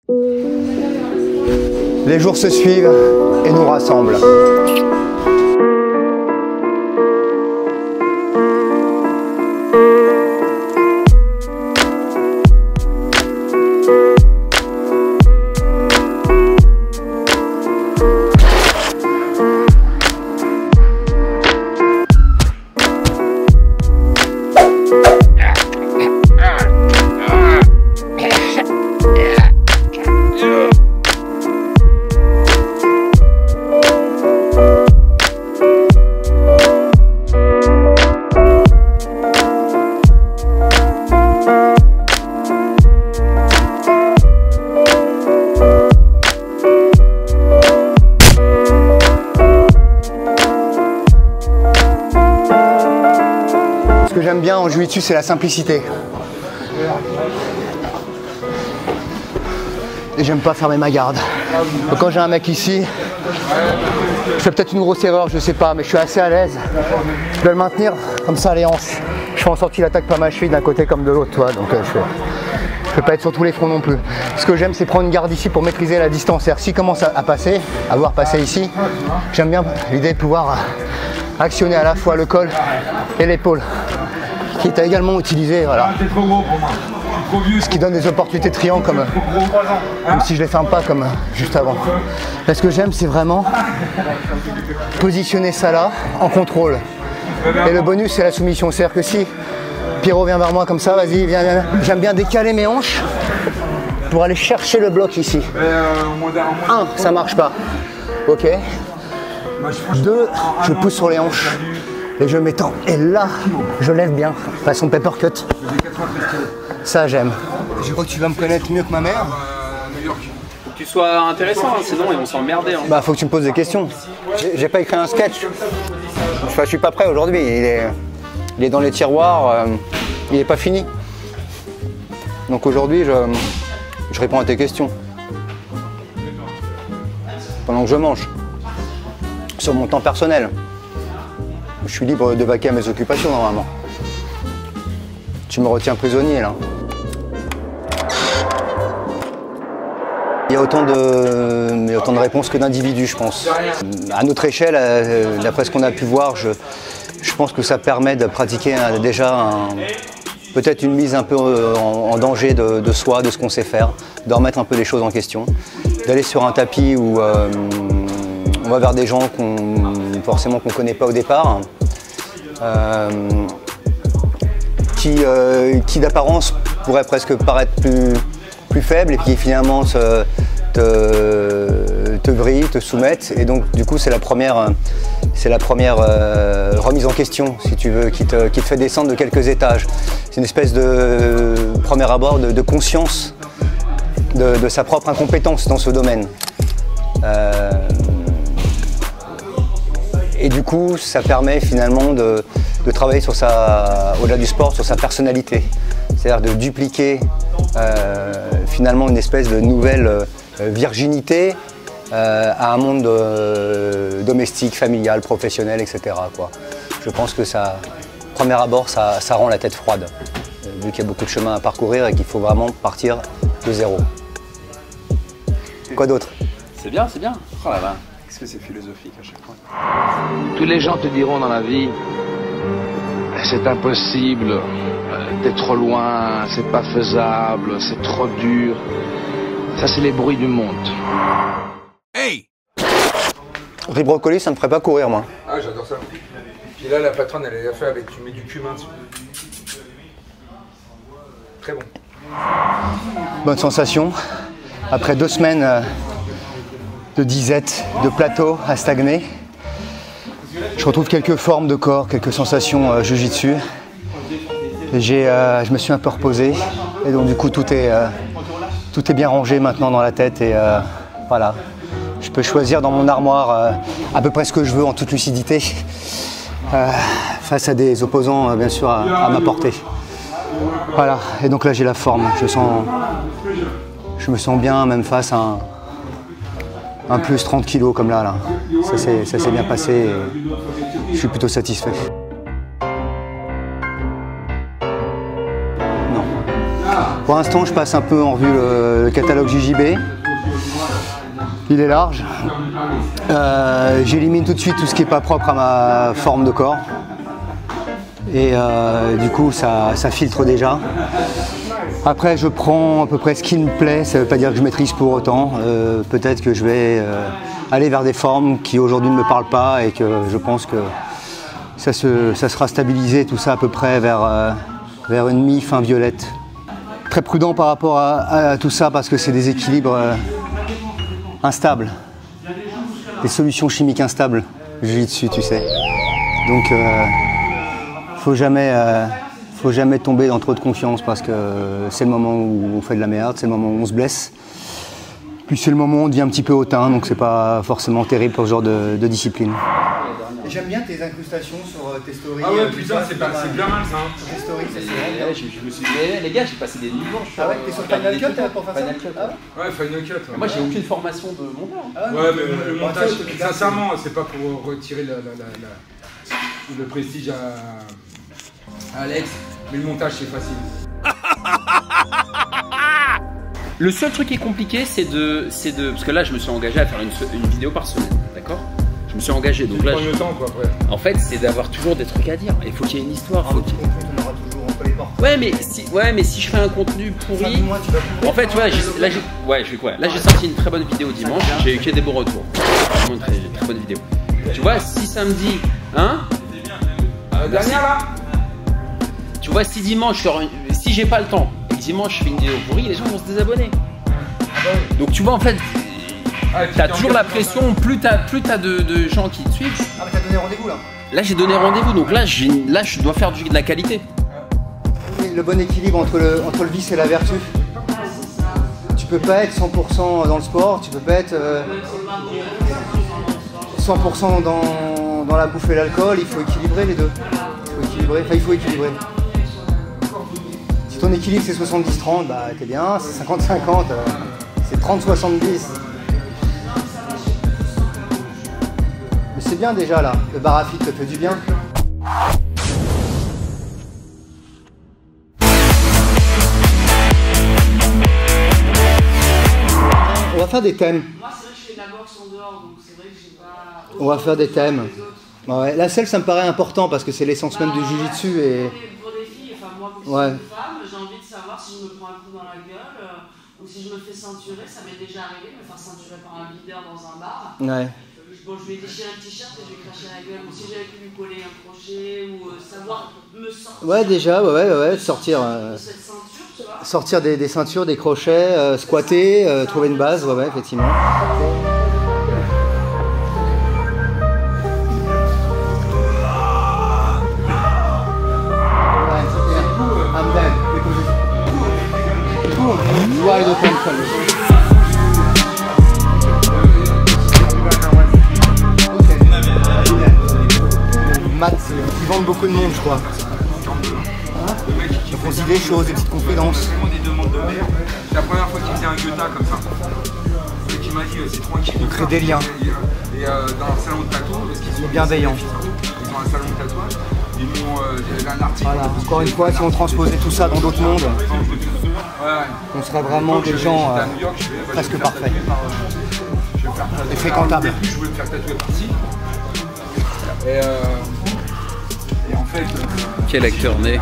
Les jours se suivent et nous rassemblent. Ce que j'aime bien en jiu-jitsu, c'est la simplicité. Et j'aime pas fermer ma garde. Donc quand j'ai un mec ici, je fais peut-être une grosse erreur, je sais pas, mais je suis assez à l'aise. Je dois le maintenir comme ça les hanches. Je fais en sorte qu'il attaque pas ma cheville d'un côté comme de l'autre, toi. Donc je peux pas être sur tous les fronts non plus. Ce que j'aime, c'est prendre une garde ici pour maîtriser la distance. C'est-à-dire s'il commence à passer, à voir passer ici, j'aime bien l'idée de pouvoir actionner à la fois le col et l'épaule, qui est également utilisé, voilà. Ce qui donne des opportunités de triangle comme si je les ferme pas comme juste avant. Là, ce que j'aime, c'est vraiment positionner ça là en contrôle. Et le bonus, c'est la soumission. C'est-à-dire que si Pierrot vient vers moi comme ça, vas-y, viens, viens. J'aime bien décaler mes hanches pour aller chercher le bloc ici. 1, ça marche pas. Ok. 2, je pousse sur les hanches et je m'étends. Et là, je lève bien, façon papercut. Ça, j'aime. Je crois que tu vas me connaître mieux que ma mère. Faut que tu sois intéressant, hein, sinon ils vont s'emmerder. Hein. Bah, faut que tu me poses des questions. J'ai pas écrit un sketch. Je suis pas prêt aujourd'hui. Il est dans les tiroirs. Il est pas fini. Donc aujourd'hui, je réponds à tes questions. Pendant que je mange. Sur mon temps personnel. Je suis libre de vaquer à mes occupations normalement. Tu me retiens prisonnier là. Il y a autant de réponses que d'individus, je pense. À notre échelle, d'après ce qu'on a pu voir, je pense que ça permet de pratiquer déjà peut-être une mise un peu en danger de soi, de ce qu'on sait faire, de remettre un peu les choses en question, d'aller sur un tapis où on va vers des gens qu'on ne connaît pas au départ, qui d'apparence pourraient presque paraître plus faibles et qui finalement te vrillent, te soumettent. Et donc du coup c'est la première remise en question, si tu veux, qui te fait descendre de quelques étages. C'est une espèce de premier abord de conscience de sa propre incompétence dans ce domaine. Et du coup, ça permet finalement de travailler sur au-delà du sport, sur sa personnalité. C'est-à-dire de dupliquer finalement une espèce de nouvelle virginité à un monde domestique, familial, professionnel, etc. quoi. Je pense que ça, premier abord, ça rend la tête froide, vu qu'il y a beaucoup de chemin à parcourir et qu'il faut vraiment partir de zéro. Quoi d'autre? C'est bien, c'est bien. Oh là là. Qu'est-ce que c'est philosophique à chaque fois. Tous les gens te diront dans la vie, c'est impossible, t'es trop loin, c'est pas faisable, c'est trop dur. Ça, c'est les bruits du monde. Hey! Riz brocoli, ça me ferait pas courir, moi. Ah, j'adore ça. Puis là, la patronne, elle a fait avec, tu mets du cumin dessus. Très bon. Bonne sensation. Après 2 semaines de disette, de plateau à stagner, je retrouve quelques formes de corps, quelques sensations jiu-jitsu. Je me suis un peu reposé et donc du coup tout est bien rangé maintenant dans la tête et voilà. Je peux choisir dans mon armoire à peu près ce que je veux en toute lucidité face à des opposants bien sûr à ma portée. Voilà, et donc là j'ai la forme, je me sens bien même face à un plus 30 kilos comme là. Ça s'est bien passé et je suis plutôt satisfait. Non. Pour l'instant, je passe un peu en revue le catalogue JJB. Il est large. J'élimine tout de suite tout ce qui n'est pas propre à ma forme de corps. Et du coup, ça filtre déjà. Après, je prends à peu près ce qui me plaît. Ça ne veut pas dire que je maîtrise pour autant. Peut-être que je vais aller vers des formes qui aujourd'hui ne me parlent pas et que je pense que ça sera stabilisé tout ça à peu près vers une mi-fin violette. Très prudent par rapport à tout ça parce que c'est des équilibres instables, des solutions chimiques instables, jiu-jitsu, tu sais. Donc faut jamais tomber dans trop de confiance parce que c'est le moment où on fait de la merde, c'est le moment où on se blesse. Puis c'est le moment où on devient un petit peu hautain, donc c'est pas forcément terrible pour ce genre de discipline. J'aime bien tes incrustations sur tes stories. Ah ouais, putain, c'est bien mal ça. Sur tes stories, ça Ouais, je me suis dit, les gars, j'ai passé des nuits blanches. Ah ouais, t'es sur Final Cut pour faire ça? Final Cut. Ouais, Final Cut. Ouais. Moi, j'ai aucune formation de monteur. Ouais, mais le montage, sincèrement, c'est pas pour retirer le prestige à Alex, mais le montage, c'est facile. Le seul truc qui est compliqué, c'est de. Parce que là, je me suis engagé à faire une vidéo par semaine, d'accord? Je me suis engagé, donc là. Le temps, quoi, après. En fait, c'est d'avoir toujours des trucs à dire. Il faut qu'il y ait une histoire. On aura toujours entre les portes. Ouais, mais si je fais un contenu pourri. En fait, ouais, là, j'ai sorti une très bonne vidéo dimanche. J'ai eu que des bons retours. Vraiment une très bonne vidéo. Tu vois, si samedi. Hein? Dernière là? Tu vois, si dimanche, si j'ai pas le temps, et que dimanche je fais une vidéo pourrie, les gens vont se désabonner. Donc tu vois, en fait, t'as toujours la pression, plus t'as de gens qui te suivent. Ah, mais t'as donné rendez-vous là? Là, j'ai donné rendez-vous, donc là, je dois faire de la qualité. Le bon équilibre entre le vice et la vertu. Tu peux pas être 100% dans le sport, tu peux pas être 100% dans la bouffe et l'alcool, il faut équilibrer les deux. Il faut équilibrer. Si ton équilibre c'est 70-30, bah t'es bien, c'est 50-50, c'est 30-70. Mais c'est bien déjà là, le barafit te fait du bien. On va faire des thèmes. Moi, c'est vrai que je fais de la boxe en dehors, donc c'est vrai que j'ai pas. On va faire des thèmes. Ouais, la selle, ça me paraît important parce que c'est l'essence même du jiu-jitsu et. Pour les filles, enfin moi, comme Ouais. une femme, j'ai envie de savoir si je me prends un coup dans la gueule ou si je me fais ceinturer. Ça m'est déjà arrivé de me faire ceinturer par un leader dans un bar. Ouais. Bon, je vais déchirer un t-shirt et je vais cracher la gueule. Ou si j'avais pu lui coller un crochet ou savoir me sortir. Ouais, déjà, ouais, sortir. De cette ceinture, tu vois. Sortir des ceintures, des crochets, squatter, trouver une base, ouais, effectivement. I'm dead. Wide open Matt, ils vendent beaucoup de monde, je crois. Ils font aussi des choses, des petites confidences. C'est la première fois qu'il faisait un guetta comme ça. Et qui m'a dit c'est tranquille. Ils créent des liens. Et dans un salon de tatou, parce qu'ils sont bienveillants. Ils ont un salon de tatouage. Ils m'ont un article. Voilà, encore une fois, si on transposait tout ça dans d'autres mondes, on serait vraiment des gens presque parfaits et fréquentables. Je voulais me faire tatouer par-ci. Et en fait. Quel acteur né.